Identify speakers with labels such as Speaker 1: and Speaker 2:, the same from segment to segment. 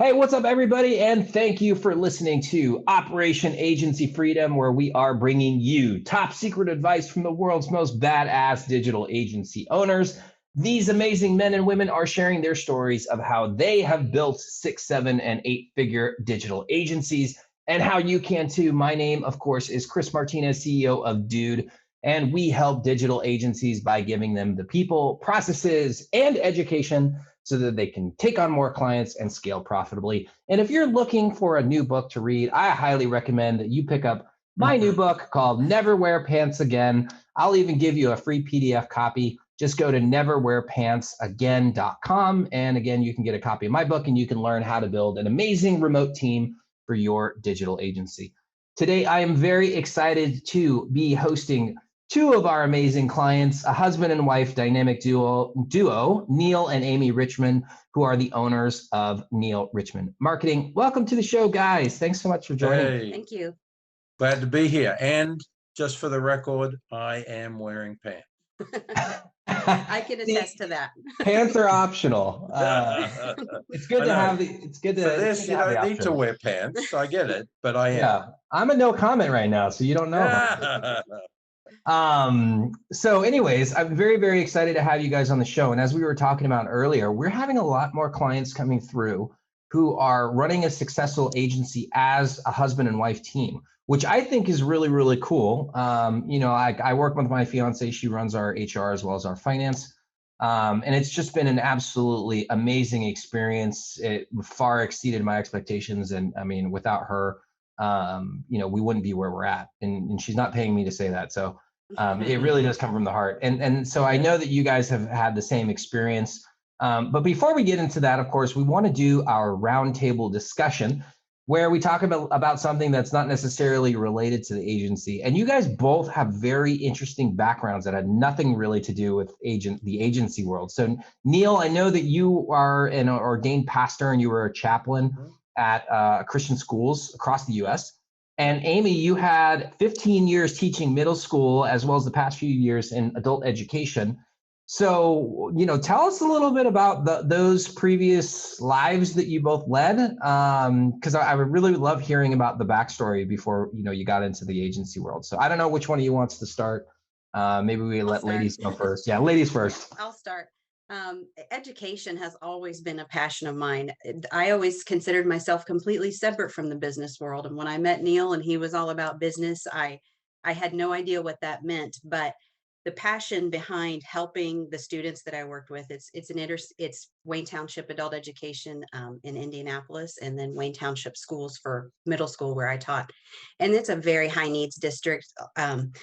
Speaker 1: Hey, what's up, everybody? And thank you for listening to Operation Agency Freedom, where we are bringing you top secret advice from the world's most badass digital agency owners. These amazing men and women are sharing their stories of how they have built 6, 7, and 8-figure digital agencies and how you can too. My name, of course, is Chris Martinez, CEO of Dude, and we help digital agencies by giving them the people, processes, and education so that they can take on more clients and scale profitably. And if you're looking for a new book to read, I highly recommend that you pick up my new book called Never Wear Pants Again. I'll even give you a free PDF copy. Just go to neverwearpantsagain.com. And again, you can get a copy of my book and you can learn how to build an amazing remote team for your digital agency. Today, I am very excited to be hosting two of our amazing clients, a husband and wife dynamic duo, Neil and Amy Richmund, who are the owners of Richmund Marketing. Welcome to the show, guys. Thanks so much for joining.
Speaker 2: Hey,
Speaker 3: Thank you.
Speaker 2: glad to be here. And just for the record, I am wearing pants.
Speaker 3: I can attest to that.
Speaker 1: Pants are optional. It's good to have the. It's good to.
Speaker 2: For this,
Speaker 1: it's good
Speaker 2: you
Speaker 1: to have the
Speaker 2: don't need to
Speaker 1: option.
Speaker 2: wear pants. I get it, but I am.
Speaker 1: Yeah, I'm a no comment right now, so you don't know. So anyways, I'm very, very excited to have you guys on the show. And as we were talking about earlier, we're having a lot more clients coming through who are running a successful agency as a husband and wife team, which I think is really, really cool. I work with my fiance. She runs our HR as well as our finance. And it's just been an absolutely amazing experience. It far exceeded my expectations. And I mean, without her, we wouldn't be where we're at. And she's not paying me to say that. So it really does come from the heart. And so I know that you guys have had the same experience. But before we get into that, of course, we want to do our roundtable discussion where we talk about something that's not necessarily related to the agency. And you guys both have very interesting backgrounds that had nothing really to do with the agency world. So Neil, I know that you are an ordained pastor and you were a chaplain at Christian schools across the US. And Amy, you had 15 years teaching middle school as well as the past few years in adult education. So, tell us a little bit about those previous lives that you both led, because I would really love hearing about the backstory before, you got into the agency world. So I don't know which one of you wants to start. Maybe we let ladies go first. Yeah, ladies first.
Speaker 3: I'll start. Education has always been a passion of mine. I always considered myself completely separate from the business world. And when I met Neil and he was all about business, I had no idea what that meant. But the passion behind helping the students that I worked with, it's Wayne Township Adult Education in Indianapolis, and then Wayne Township Schools for middle school where I taught. And it's a very high needs district. And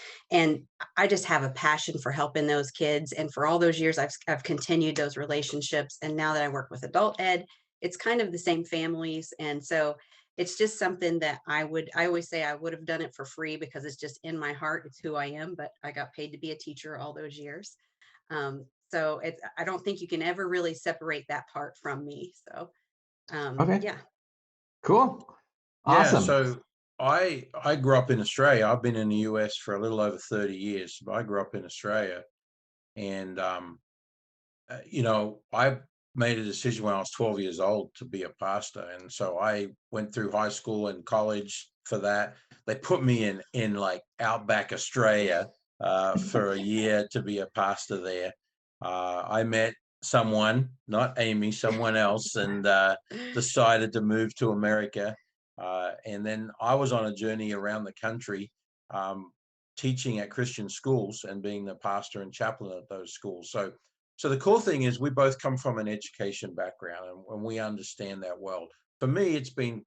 Speaker 3: I just have a passion for helping those kids. And for all those years, I've continued those relationships. And now that I work with adult ed, it's kind of the same families. And so it's just something that I always say I would have done it for free because it's just in my heart. It's who I am, but I got paid to be a teacher all those years. So I don't think you can ever really separate that part from me. So,
Speaker 1: Okay.
Speaker 3: yeah.
Speaker 1: Cool.
Speaker 2: Yeah,
Speaker 1: Awesome.
Speaker 2: so I grew up in Australia. I've been in the US for a little over 30 years, but I grew up in Australia. And, I made a decision when I was 12 years old to be a pastor. And so I went through high school and college for that. They put me in like outback Australia for a year to be a pastor there. I met someone, not Amy, someone else, and decided to move to America. And then I was on a journey around the country, teaching at Christian schools and being the pastor and chaplain at those schools. So the cool thing is we both come from an education background, and we understand that well. For me, it's been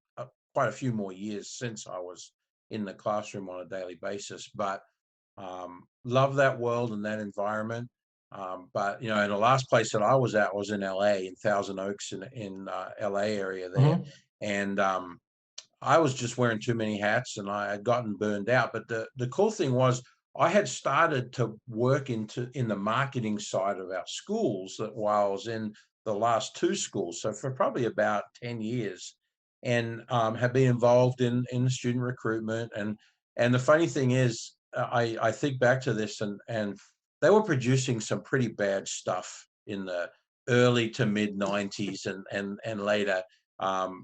Speaker 2: quite a few more years since I was in the classroom on a daily basis, but love that world and that environment. But the last place that I was at was in LA, in Thousand Oaks, in LA area there.
Speaker 1: Mhm.
Speaker 2: And I was just wearing too many hats and I had gotten burned out. But the cool thing was I had started to work in the marketing side of our schools that while I was in the last two schools. So for probably about 10 years, and have been involved in the student recruitment. And the funny thing is, I think back to this and they were producing some pretty bad stuff in the early to mid 90s and later.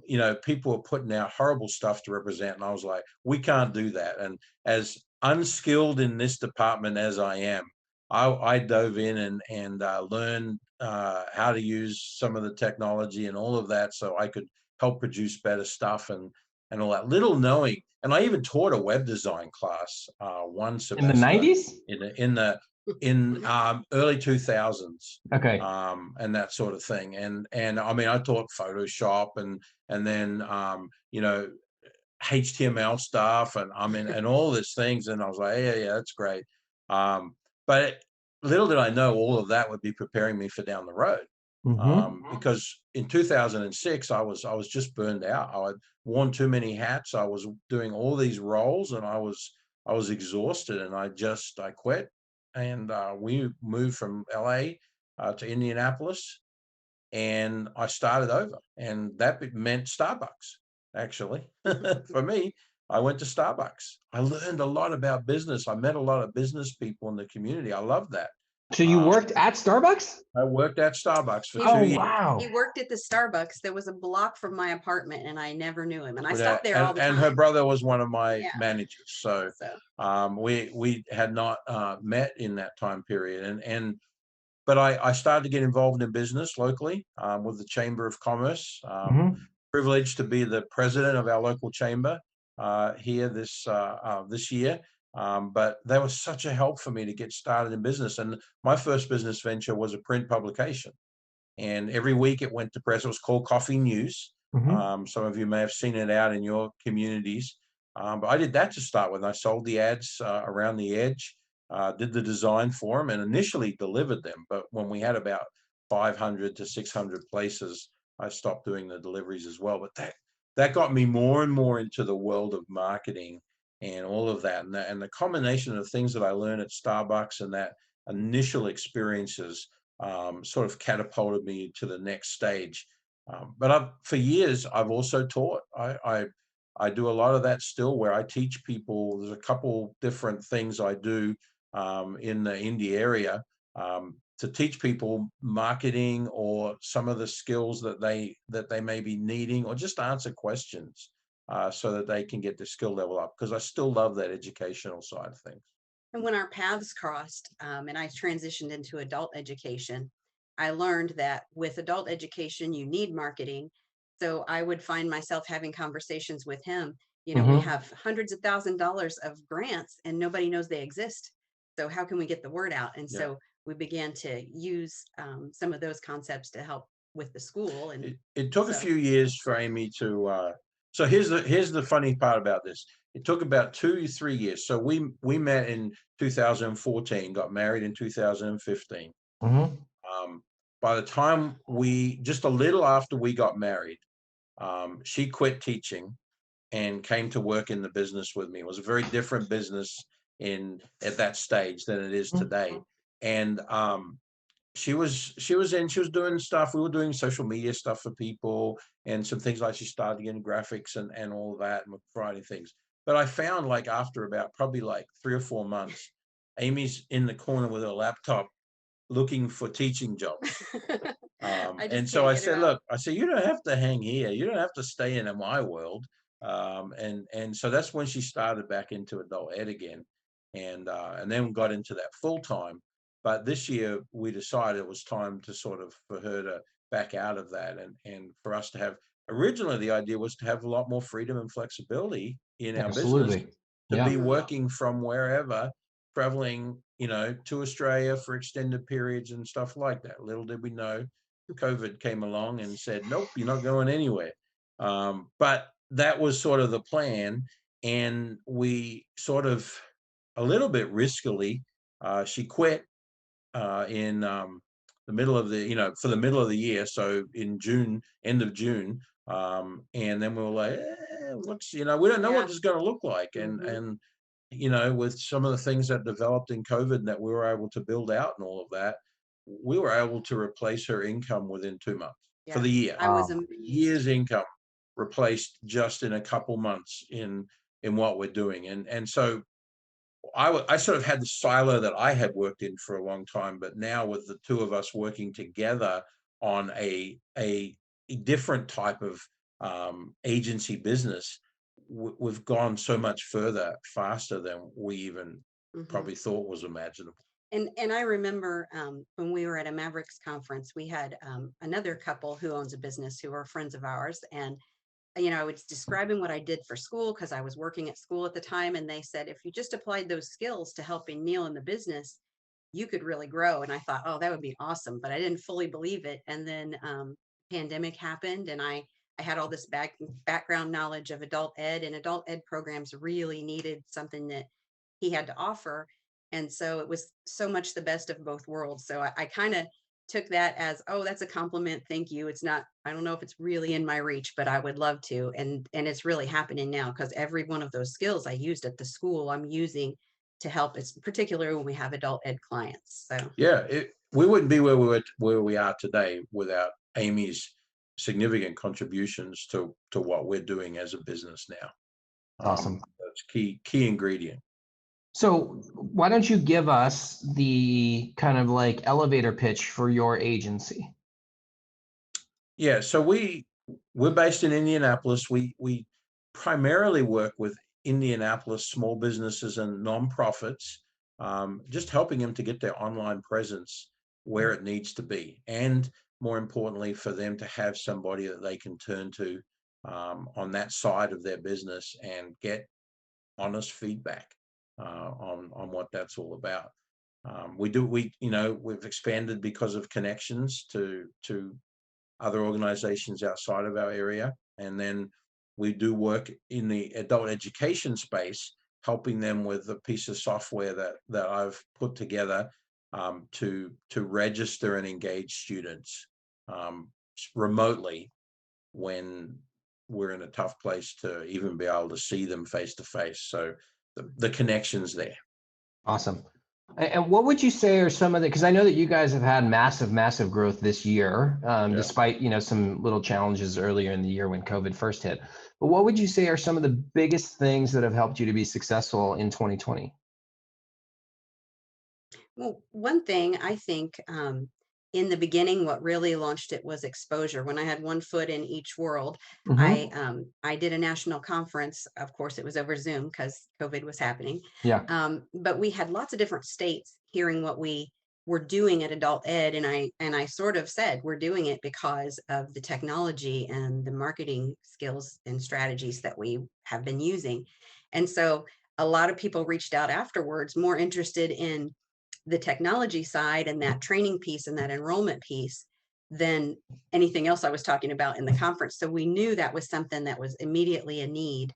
Speaker 2: you know, people were putting out horrible stuff to represent, and I was like, we can't do that. And as unskilled in this department as I am, I dove in and learned how to use some of the technology and all of that, so I could help produce better stuff and all that. Little knowing, and I even taught a web design class one semester
Speaker 1: In the 90s?
Speaker 2: In early 2000s.
Speaker 1: Okay.
Speaker 2: And that sort of thing. And I mean, I taught Photoshop and then you know, HTML stuff, and I mean, and all these things. And I was like, yeah, that's great. But little did I know all of that would be preparing me for down the road. Because in 2006, I was just burned out. I had worn too many hats. I was doing all these roles, and I was exhausted, and I quit. And we moved from LA to Indianapolis, and I started over, and that meant Starbucks. Actually, for me, I went to Starbucks. I learned a lot about business. I met a lot of business people in the community. I loved that.
Speaker 1: So you worked at Starbucks?
Speaker 2: I worked at Starbucks for 2
Speaker 1: Oh,
Speaker 2: years.
Speaker 1: wow.
Speaker 3: He worked at the Starbucks that was a block from my apartment, and I never knew him. And I stopped there all the time.
Speaker 2: And her brother was one of my managers. So we had not met in that time period. But I started to get involved in business locally with the Chamber of Commerce. Privileged to be the president of our local chamber here this year. But that was such a help for me to get started in business. And my first business venture was a print publication. And every week it went to press. It was called Coffee News. Some of you may have seen it out in your communities. But I did that to start with. I sold the ads around the edge, did the design for them, and initially delivered them. But when we had about 500 to 600 places, I stopped doing the deliveries as well. But that got me more and more into the world of marketing and all of that. And the combination of things that I learned at Starbucks and that initial experiences sort of catapulted me to the next stage. But for years, I've also taught. I do a lot of that still, where I teach people. There's a couple different things I do in the Indy area to teach people marketing or some of the skills that they may be needing, or just answer questions so that they can get their skill level up. Because I still love that educational side of things.
Speaker 3: And when our paths crossed, and I transitioned into adult education, I learned that with adult education, you need marketing. So I would find myself having conversations with him. You know, we have hundreds of $1,000s of grants and nobody knows they exist. So how can we get the word out? And so we began to use some of those concepts to help with the school. And
Speaker 2: it took a few years for Amy to. So here's the funny part about this. It took about 2 to 3 years. So we met in 2014, got married in 2015. By the time just a little after we got married, she quit teaching and came to work in the business with me. It was a very different business at that stage than it is today. And she was doing stuff. We were doing social media stuff for people and some things, like she started getting graphics and all of that, and providing things. But I found, like, after about probably like 3 or 4 months, Amy's in the corner with her laptop looking for teaching jobs. And so I said, look, you don't have to hang here. You don't have to stay in my world. And so that's when she started back into adult ed again. And then got into that full time. But this year we decided it was time to for her to back out of that, and for us to have, originally the idea was to have a lot more freedom and flexibility in our business, to be working from wherever, traveling, to Australia for extended periods and stuff like that. Little did we know, COVID came along and said, nope, you're not going anywhere. But that was sort of the plan. And we sort of, a little bit riskily, she quit in the middle of for the middle of the year. So in June, end of June. And then we were like, we don't know what this is going to look like. And with some of the things that developed in COVID that we were able to build out and all of that, we were able to replace her income within 2 months for the year.
Speaker 3: I was amazed.
Speaker 2: Year's income replaced just in a couple months in what we're doing. And so I sort of had the silo that I had worked in for a long time, but now with the two of us working together on a different type of agency business, we've gone so much further, faster than we even
Speaker 3: Mhm.
Speaker 2: probably thought was imaginable.
Speaker 3: And I remember when we were at a Mavericks conference, we had another couple who owns a business who are friends of ours, and I was describing what I did for school because I was working at school at the time, and they said if you just applied those skills to helping Neil in the business, you could really grow. And I thought, oh, that would be awesome, but I didn't fully believe it. And then pandemic happened, and I had all this background knowledge of adult ed, and adult ed programs really needed something that he had to offer. And so it was so much the best of both worlds. So I kind of took that as, oh, that's a compliment. Thank you. It's not, I don't know if it's really in my reach, but I would love to. And it's really happening now because every one of those skills I used at the school, I'm using to help. It's particularly when we have adult ed clients. So
Speaker 2: Yeah, we wouldn't be where we are today without Amy's significant contributions to what we're doing as a business now.
Speaker 1: Awesome.
Speaker 2: That's key ingredient.
Speaker 1: So why don't you give us the kind of like elevator pitch for your agency?
Speaker 2: Yeah, so we're based in Indianapolis. We primarily work with Indianapolis small businesses and nonprofits, just helping them to get their online presence where it needs to be, and more importantly, for them to have somebody that they can turn to on that side of their business and get honest feedback on what that's all about. We've expanded because of connections to other organizations outside of our area. And then we do work in the adult education space, helping them with a piece of software that I've put together to register and engage students remotely when we're in a tough place to even be able to see them face to face. So the connection's there.
Speaker 1: Awesome. And what would you say are some of the, because I know that you guys have had massive growth this year,
Speaker 2: Yeah.
Speaker 1: despite, some little challenges earlier in the year when COVID first hit. But what would you say are some of the biggest things that have helped you to be successful in 2020?
Speaker 3: well, one thing I think in the beginning, what really launched it was exposure. When I had one foot in each world,
Speaker 1: Mm-hmm.
Speaker 3: I did a national conference. Of course, it was over Zoom because COVID was happening.
Speaker 1: Yeah.
Speaker 3: But we had lots of different states hearing what we were doing at adult ed, and I sort of said we're doing it because of the technology and the marketing skills and strategies that we have been using. And so a lot of people reached out afterwards, more interested in the technology side and that training piece and that enrollment piece than anything else I was talking about in the conference. So we knew that was something that was immediately a need.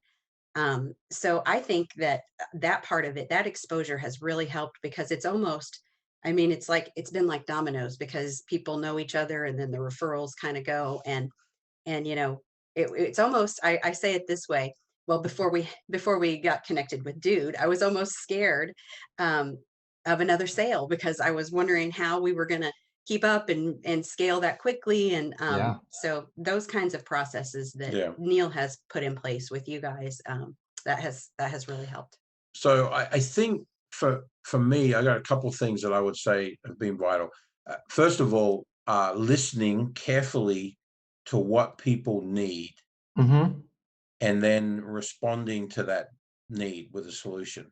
Speaker 3: So I think that that part of it, that exposure has really helped because it's almost, I mean, it's like it's been like dominoes because people know each other and then the referrals kind of go and it's almost I say it this way. Well, before we got connected with Dude, I was almost scared um, of another sale because I was wondering how we were going to keep up and scale that quickly. And
Speaker 1: Yeah.
Speaker 3: so those kinds of processes that
Speaker 2: Yeah.
Speaker 3: Neil has put in place with you guys, that has really helped.
Speaker 2: So I think for me, I got a couple of things that I would say have been vital. First of all, listening carefully to what people need
Speaker 1: Mm-hmm.
Speaker 2: and then responding to that need with a solution.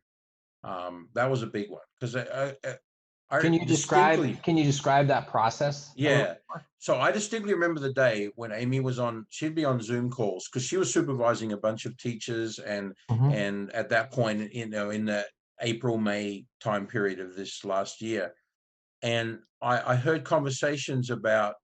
Speaker 2: That was a big one because I
Speaker 1: Can you describe,
Speaker 2: distinctly,
Speaker 1: can you describe that process a little
Speaker 2: yeah.
Speaker 1: more?
Speaker 2: So I distinctly remember the day when Amy was on, she'd be on Zoom calls because she was supervising a bunch of teachers
Speaker 1: Mm-hmm.
Speaker 2: and at that point, in the April, May time period of this last year. And I heard conversations about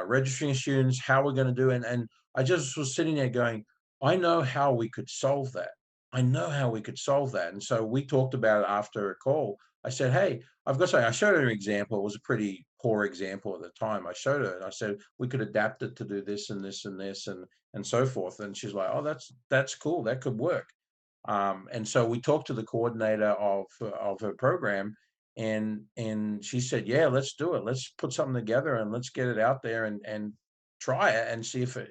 Speaker 2: registering students, how we're going to do it. And I just was sitting there going, I know how we could solve that. I know how we could solve that. And so we talked about it after a call. I said, hey, I've got to say, I showed her an example. It was a pretty poor example at the time. I showed her and I said, we could adapt it to do this and this and this and so forth. And she's like, oh, that's cool. That could work. And so we talked to the coordinator of her program, and she said, "Yeah, let's do it. Let's put something together and let's get it out there and try it and see if it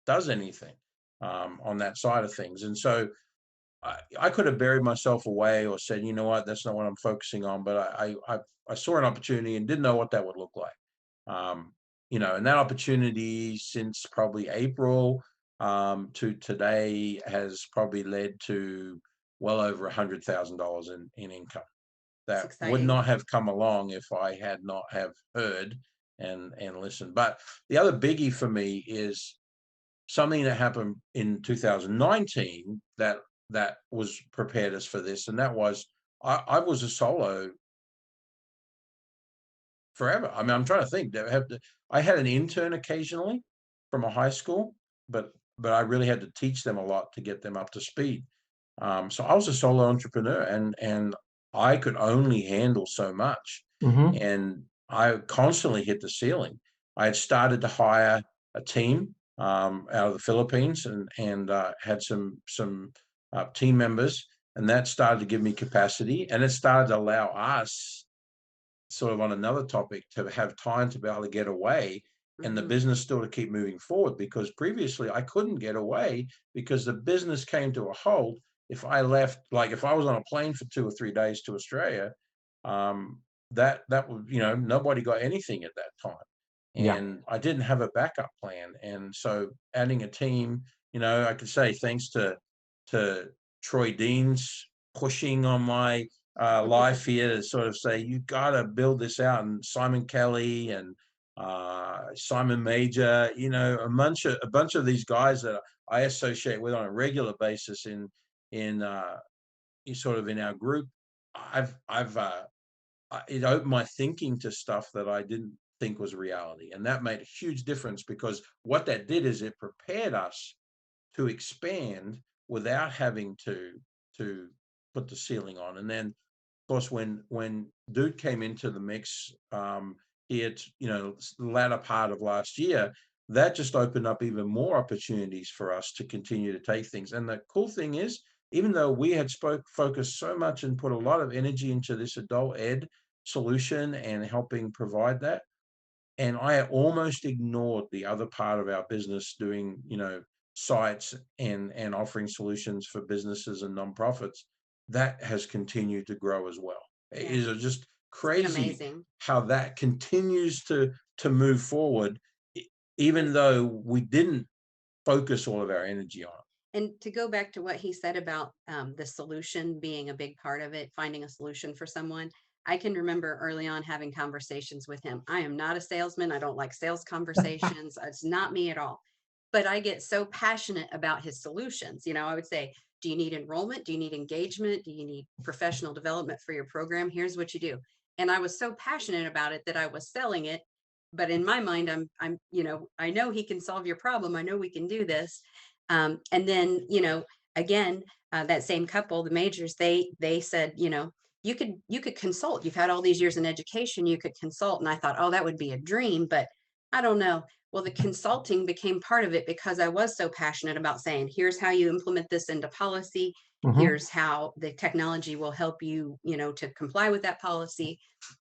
Speaker 2: does anything on that side of things." And so I could have buried myself away or said, "You know what? That's not what I'm focusing on." But I saw an opportunity and didn't know what that would look like. and that opportunity since probably April to today has probably led to well over $100,000 in income. That would not have come along if I had not have heard and listened. But the other biggie for me is something that happened in 2019 that was prepared us for this, and that was I was a solo forever. I mean, I'm trying to think. I had an intern occasionally from a high school, but I really had to teach them a lot to get them up to speed. So I was a solo entrepreneur, and I could only handle so much,
Speaker 1: Mm-hmm.
Speaker 2: and I constantly hit the ceiling. I had started to hire a team out of the Philippines, and had some team members, and that started to give me capacity, and it started to allow us, sort of on another topic, to have time to be able to get away and the business still to keep moving forward, because previously I couldn't get away because the business came to a halt. If I left, like if I was on a plane for 2 or 3 days to Australia, that would, nobody got anything at that time.
Speaker 1: Yeah.
Speaker 2: And I didn't have a backup plan. And so adding a team, I could say thanks to Troy Dean's pushing on my life here to sort of say, you got to build this out, and Simon Kelly and Simon Major, a bunch of these guys that I associate with on a regular basis in sort of in our group. It opened my thinking to stuff that I didn't think was reality, and that made a huge difference, because what that did is it prepared us to expand without having to put the ceiling on. And then, of course, when Dude came into the mix, here, the latter part of last year, that just opened up even more opportunities for us to continue to take things. And the cool thing is, even though we had focused so much and put a lot of energy into this adult ed solution and helping provide that, and I almost ignored the other part of our business, doing, sites and offering solutions for businesses and nonprofits, that has continued to grow as well.
Speaker 3: Yeah.
Speaker 2: It is just
Speaker 3: It's been
Speaker 2: crazy
Speaker 3: amazing
Speaker 2: how that continues to move forward, even though we didn't focus all of our energy on it.
Speaker 3: And to go back to what he said about the solution being a big part of it, finding a solution for someone, I can remember early on having conversations with him. I am not a salesman. I don't like sales conversations. It's not me at all. But I get so passionate about his solutions. I would say, do you need enrollment? Do you need engagement? Do you need professional development for your program? Here's what you do. And I was so passionate about it that I was selling it. But in my mind, I'm, I know he can solve your problem. I know we can do this. And then, again, that same couple, the Majors, they said, you could consult. You've had all these years in education, you could consult. And I thought, oh, that would be a dream, but I don't know. Well, the consulting became part of it because I was so passionate about saying, here's how you implement this into policy.
Speaker 1: Mm-hmm.
Speaker 3: Here's how the technology will help you, to comply with that policy.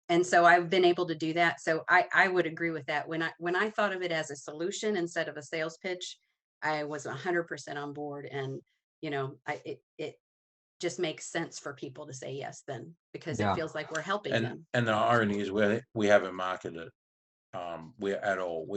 Speaker 3: And so I've been able to do that. So I would agree with that. When I thought of it as a solution instead of a sales pitch, I was 100% on board. And, it just makes sense for people to say yes then, because it
Speaker 1: Yeah.
Speaker 3: feels like we're helping
Speaker 2: And
Speaker 3: them.
Speaker 2: the irony is, we haven't marketed we're at all.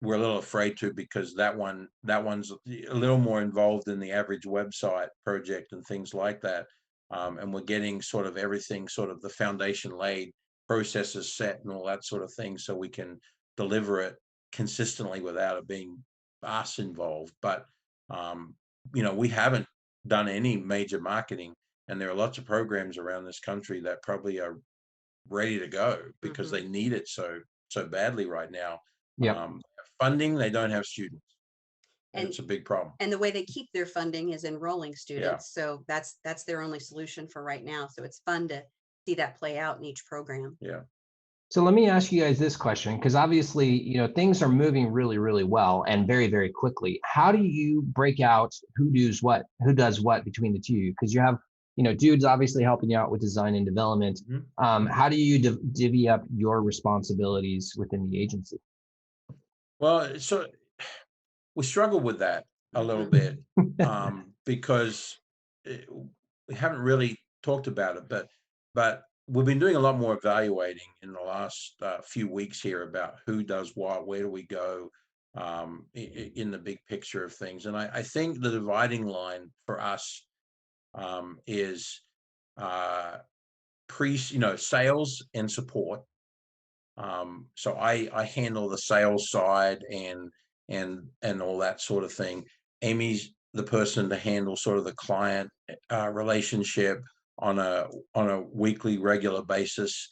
Speaker 2: We're a little afraid to, because that one's a little more involved in the average website project and things like that. And we're getting sort of everything, sort of the foundation laid, processes set, and all that sort of thing, so we can deliver it consistently without it being us involved. But we haven't done any major marketing, and there are lots of programs around this country that probably are ready to go because they need it so badly right now.
Speaker 1: Yeah.
Speaker 2: Funding, they don't have students, and
Speaker 3: And
Speaker 2: it's a big problem.
Speaker 3: and the way they keep their funding is enrolling students. So that's their only solution for right now. So it's fun to see that play out in each program.
Speaker 2: Yeah.
Speaker 1: So let me ask you guys this question, because obviously, things are moving really, really well and very, very quickly. How do you break out who does what between the two? Because you have, Dude's obviously helping you out with design and development. How do you divvy up your responsibilities within the agency?
Speaker 2: Well, so we struggle with that a little bit, because we haven't really talked about it, but we've been doing a lot more evaluating in the last few weeks here about who does what, where do we go, in the big picture of things. And I think the dividing line for us is sales and support. So I handle the sales side and all that sort of thing. Amy's the person to handle sort of the client relationship on a weekly, regular basis.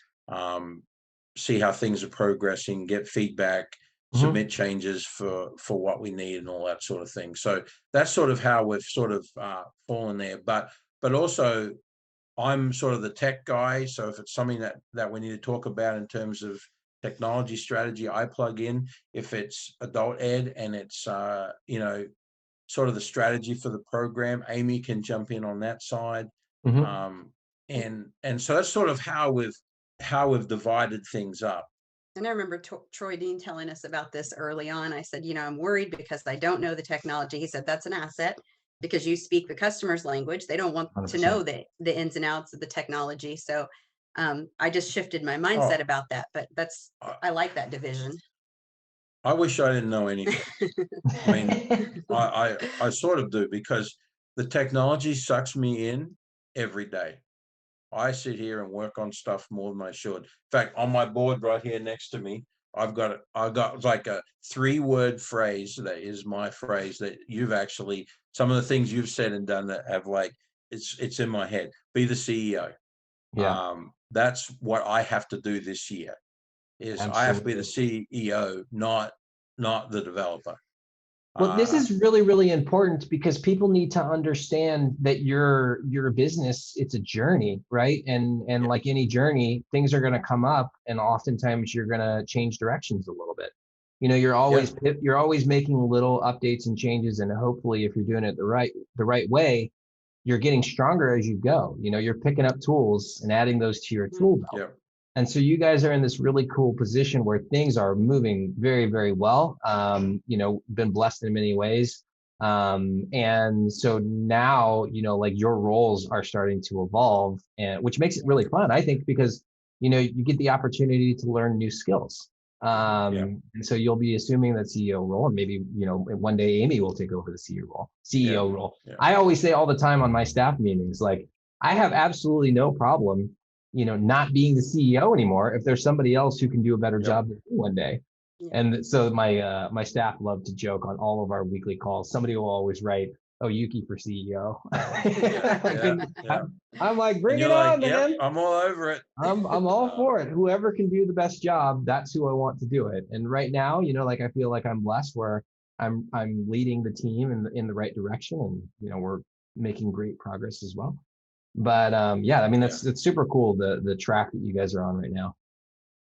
Speaker 2: See how things are progressing, get feedback, submit changes for what we need, and all that sort of thing. So that's sort of how we've sort of fallen there. But also, I'm sort of the tech guy. So if it's something that we need to talk about in terms of technology strategy, I plug in. If it's adult ed and it's sort of the strategy for the program, Amy can jump in on that side. And so that's sort of how we've divided things up.
Speaker 3: And I remember Troy Dean telling us about this early on. I said, I'm worried because I don't know the technology. He said, that's an asset because you speak the customer's language. They don't want 100%. To know the ins and outs of the technology. So I just shifted my mindset about that. But I like that division.
Speaker 2: I wish I didn't know anything. I mean, I sort of do, because the technology sucks me in every day. I sit here and work on stuff more than I should. In fact, on my board right here next to me, I've got like a 3-word phrase that is my phrase that you've actually, some of the things you've said and done that have it's in my head. Be the CEO.
Speaker 1: Yeah.
Speaker 2: That's what I have to do this year. Absolutely. I have to be the CEO, not the developer.
Speaker 1: Well, this is really, really important because people need to understand that your business, it's a journey, right? And like any journey, things are going to come up, and oftentimes you're going to change directions a little bit. You're always making little updates and changes, and hopefully, if you're doing it the right way, you're getting stronger as you go. You're picking up tools and adding those to your tool belt.
Speaker 2: Yeah.
Speaker 1: And so you guys are in this really cool position where things are moving very, very well. Been blessed in many ways. And so now, like your roles are starting to evolve, and which makes it really fun, I think, because, you get the opportunity to learn new skills. And so you'll be assuming that CEO role, and maybe, one day Amy will take over the CEO role.
Speaker 2: Yeah.
Speaker 1: I always say all the time on my staff meetings, like, I have absolutely no problem not being the CEO anymore if there's somebody else who can do a better job than me one day. Yeah. And so my staff love to joke on all of our weekly calls. Somebody will always write, "Oh, Yuki for CEO." I'm like, bring it on, man.
Speaker 2: I'm all over it.
Speaker 1: I'm all for it. Whoever can do the best job, that's who I want to do it. And right now, like, I feel like I'm blessed where I'm leading the team in the right direction, and we're making great progress as well. But that's super cool, the track that you guys are on right now.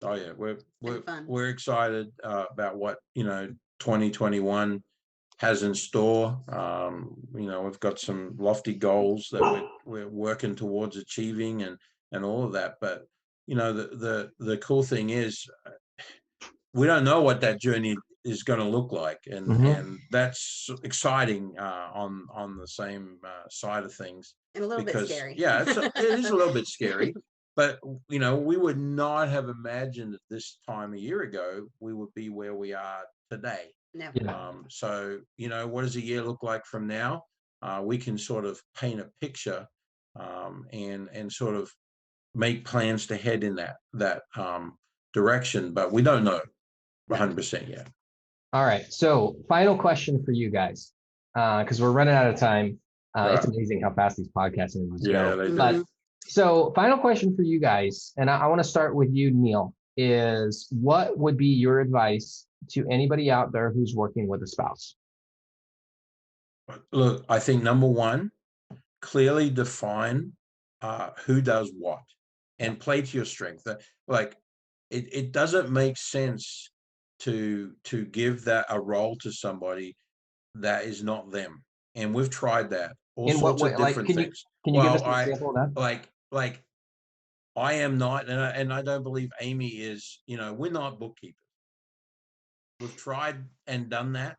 Speaker 2: Oh yeah, we're excited about what 2021 has in store. We've got some lofty goals that we're working towards achieving and all of that. But the cool thing is, we don't know what that journey is going to look like, and that's exciting on the same side of things.
Speaker 3: And a little bit scary.
Speaker 2: Yeah, it is a little bit scary. But we would not have imagined at this time a year ago we would be where we are today.
Speaker 3: Never.
Speaker 2: So what does a year look like from now? We can sort of paint a picture and sort of make plans to head in that direction, but we don't know 100% yet.
Speaker 1: All right. So final question for you guys, because we're running out of time. It's amazing how fast these podcasts go.
Speaker 2: They do.
Speaker 1: But so final question for you guys, and I want to start with you, Neil, is what would be your advice to anybody out there who's working with a spouse?
Speaker 2: Look, I think number one, clearly define who does what and play to your strength. Like it doesn't make sense to give that a role to somebody that is not them. And we've tried that. All sorts of different things.
Speaker 1: Can you give us an example of that?
Speaker 2: Like I am not, and I don't believe Amy is, we're not bookkeepers. We've tried and done that.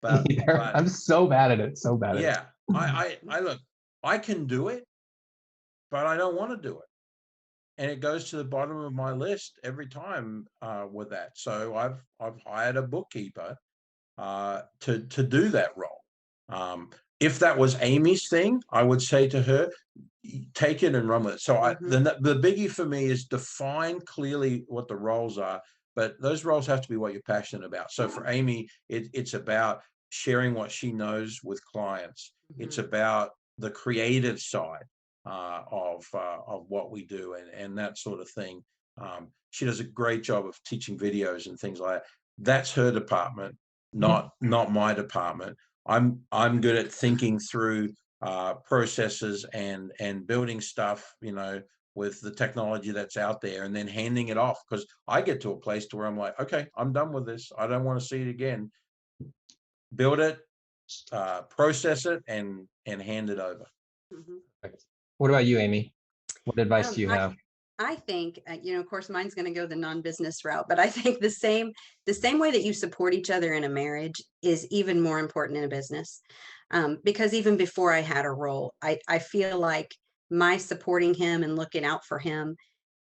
Speaker 2: But
Speaker 1: I'm so bad at it. So bad at it.
Speaker 2: Yeah. I look, I can do it, but I don't want to do it. it goes to the bottom of my list every time with that. So I've hired a bookkeeper to do that role. If that was Amy's thing, I would say to her, take it and run with it. So the biggie for me is define clearly what the roles are, but those roles have to be what you're passionate about. So for Amy, it's about sharing what she knows with clients. It's about the creative side of what we do and that sort of thing. She does a great job of teaching videos and things like that. That's her department, not my department. I'm good at thinking through processes and building stuff, with the technology that's out there, and then handing it off, because I get to a place to where I'm like, okay, I'm done with this. I don't want to see it again. Build it, process it, and hand it over.
Speaker 1: What about you, Amy? What advice do you have?
Speaker 3: I think, of course, mine's going to go the non-business route, but I think the same way that you support each other in a marriage is even more important in a business. Because even before I had a role, I feel like my supporting him and looking out for him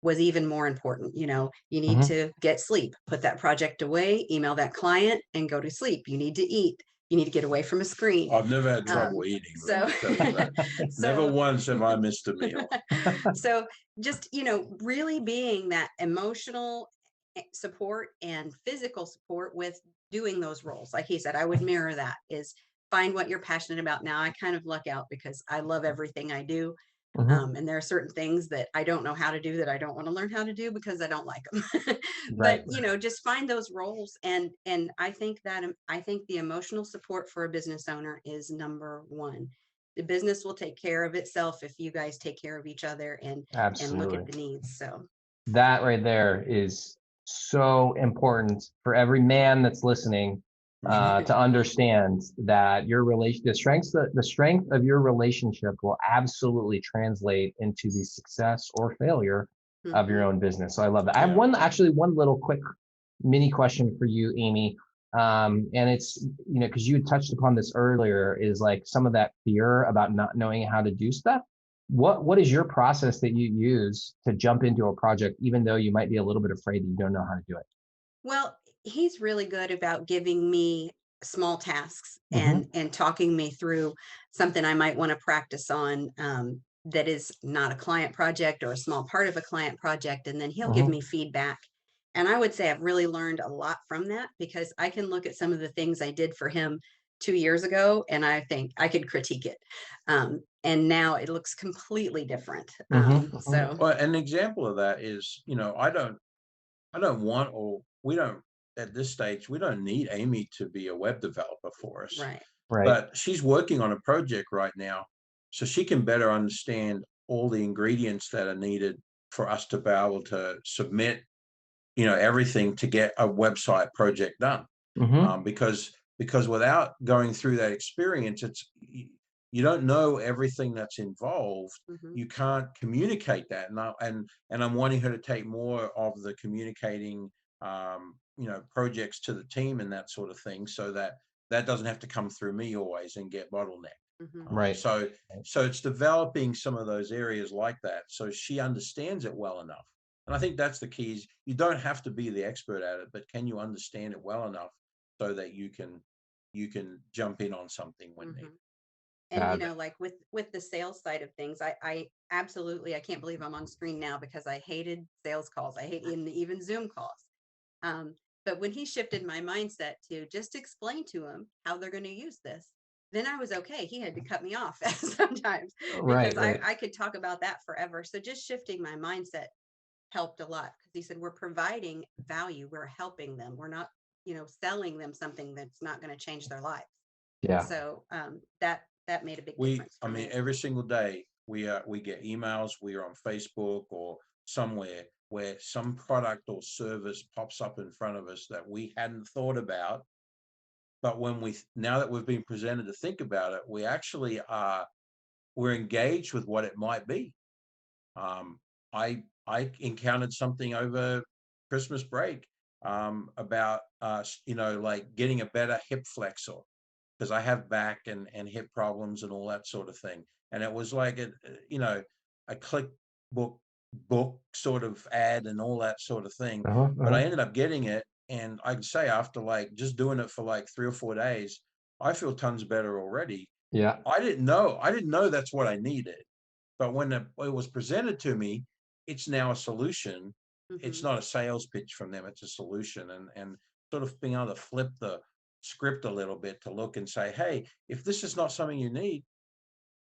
Speaker 3: was even more important. You need to get sleep, put that project away, email that client, and go to sleep. You need to eat. You need to get away from a screen.
Speaker 2: I've never had trouble eating. Never once have I missed a meal.
Speaker 3: So just, really being that emotional support and physical support with doing those roles. Like he said, I would mirror that, is find what you're passionate about. Now I kind of luck out because I love everything I do. And there are certain things that I don't know how to do that I don't want to learn how to do because I don't like them. But just find those roles, and I think the emotional support for a business owner is number one. The business will take care of itself if you guys take care of each other and look at the needs. So
Speaker 1: that right there is so important for every man that's listening to understand that the strength of your relationship will absolutely translate into the success or failure of your own business. So I love that. I have one little quick mini question for you, Amy. And it's, because you touched upon this earlier, is like some of that fear about not knowing how to do stuff. What is your process that you use to jump into a project, even though you might be a little bit afraid that you don't know how to do it?
Speaker 3: Well, he's really good about giving me small tasks and talking me through something I might want to practice on, that is not a client project or a small part of a client project. And then he'll give me feedback. And I would say I've really learned a lot from that, because I can look at some of the things I did for him 2 years ago and I think I could critique it. And now it looks completely different. So
Speaker 2: well, an example of that is, I don't want, or we don't, at this stage, we don't need Amy to be a web developer for us.
Speaker 3: Right.
Speaker 2: But she's working on a project right now, so she can better understand all the ingredients that are needed for us to be able to submit, everything to get a website project done. Because without going through that experience, you don't know everything that's involved. You can't communicate that. And I'm wanting her to take more of the communicating, projects to the team and that sort of thing, so that doesn't have to come through me always and get bottlenecked.
Speaker 1: Right.
Speaker 2: So it's developing some of those areas like that, so she understands it well enough. And I think that's the key, is you don't have to be the expert at it, but can you understand it well enough so that you can jump in on something when needed.
Speaker 3: And like with the sales side of things, I absolutely, I can't believe I'm on screen now, because I hated sales calls. I hate even Zoom calls. But when he shifted my mindset to just explain to them how they're going to use this, then I was okay. He had to cut me off sometimes, because I could talk about that forever. So just shifting my mindset helped a lot, because he said, we're providing value. We're helping them. We're not, selling them something that's not going to change their lives.
Speaker 1: Yeah.
Speaker 3: So that made a big difference.
Speaker 2: I mean, every single day we get emails, we are on Facebook or somewhere where some product or service pops up in front of us that we hadn't thought about. But now that we've been presented to think about it, we actually we're engaged with what it might be. I encountered something over Christmas break about like getting a better hip flexor, because I have back and hip problems and all that sort of thing. And it was like a ClickBook book sort of ad and all that sort of thing.
Speaker 1: Uh-huh,
Speaker 2: But I
Speaker 1: uh-huh.
Speaker 2: ended up getting it, and I can say after like just doing it for like 3 or 4 days, I feel tons better already.
Speaker 1: Yeah.
Speaker 2: I didn't know that's what I needed. But when it was presented to me, it's now a solution. It's
Speaker 3: Mhm.
Speaker 2: not a sales pitch from them, it's a solution. And sort of being able to flip the script a little bit to look and say, hey, if this is not something you need,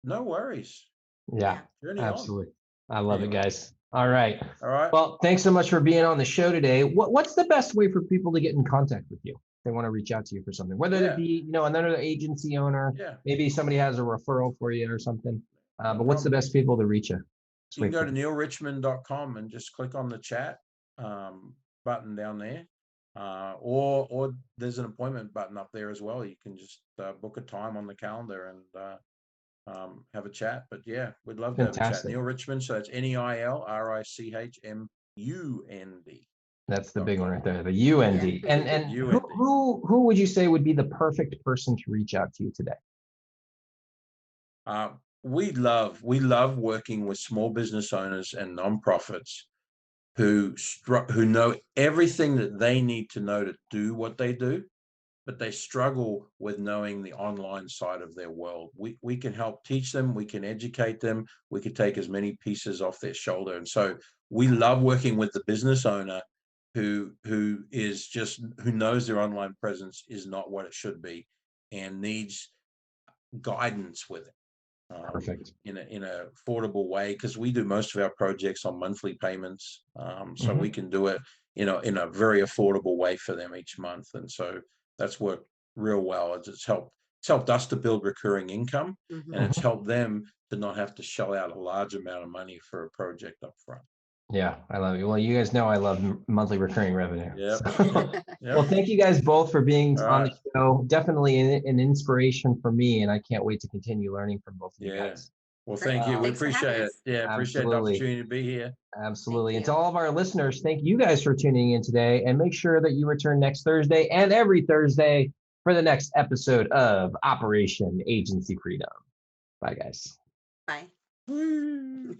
Speaker 2: no worries.
Speaker 1: Yeah,
Speaker 3: Yeah.
Speaker 2: Journey on.
Speaker 1: absolutely. I love it,
Speaker 2: Anyway,
Speaker 1: guys. All right.
Speaker 2: all right.
Speaker 1: Well, thanks so much for being on the show today. What's the best way for people to get in contact with you? If they want to reach out to you for something, whether it
Speaker 2: Yeah,
Speaker 1: be, another agency owner,
Speaker 2: yeah,
Speaker 1: maybe somebody has a referral for you or something.
Speaker 2: no
Speaker 1: But what's the
Speaker 2: problem.
Speaker 1: best people to reach you? Best
Speaker 2: You
Speaker 1: way
Speaker 2: can go
Speaker 1: for
Speaker 2: to
Speaker 1: people?
Speaker 2: neilrichmond.com and just click on the chat button down there. Or there's an appointment button up there as well. You can just book a time on the calendar and have a chat. But yeah, we'd love to have a chat.
Speaker 1: Fantastic.
Speaker 2: Neil Richmund. So it's NeilRichmund
Speaker 1: That's the big one
Speaker 2: .com.
Speaker 1: right there, the
Speaker 3: Yeah.
Speaker 1: UND. And who
Speaker 2: UND.
Speaker 1: who would you say would be the perfect person to reach out to you today?
Speaker 2: We love working with small business owners and nonprofits who know everything that they need to know to do what they do, but they struggle with knowing the online side of their world. We can help teach them, we can educate them, we can take as many pieces off their shoulder. And so we love working with the business owner who knows their online presence is not what it should be and needs guidance with it.
Speaker 1: Perfect.
Speaker 2: In a affordable way, because we do most of our projects on monthly payments, so we can do it in a very affordable way for them each month, and so that's worked real well. It's helped us to build recurring income, and
Speaker 3: Mhm.
Speaker 2: it's helped them to not have to shell out a large amount of money for a project up front.
Speaker 1: Yeah, I love it. Well, you guys know I love monthly recurring revenue.
Speaker 2: Yep.
Speaker 1: So, well,
Speaker 2: Yep.
Speaker 1: thank you guys both for being
Speaker 2: All
Speaker 1: on
Speaker 2: right.
Speaker 1: the show. Definitely an inspiration for me, and I can't wait to continue learning from both of you
Speaker 2: Yeah.
Speaker 1: guys.
Speaker 2: Well,
Speaker 3: Great.
Speaker 2: thank you. We
Speaker 3: Thanks for having
Speaker 2: appreciate it.
Speaker 3: us.
Speaker 2: Yeah, appreciate the
Speaker 1: Absolutely.
Speaker 2: opportunity to be here.
Speaker 3: Thank
Speaker 1: Absolutely. And to
Speaker 3: you.
Speaker 1: all of our listeners, thank you guys for tuning in today. And make sure that you return next Thursday and every Thursday for the next episode of Operation Agency Freedom. Bye, guys.
Speaker 3: Bye.
Speaker 2: Woo.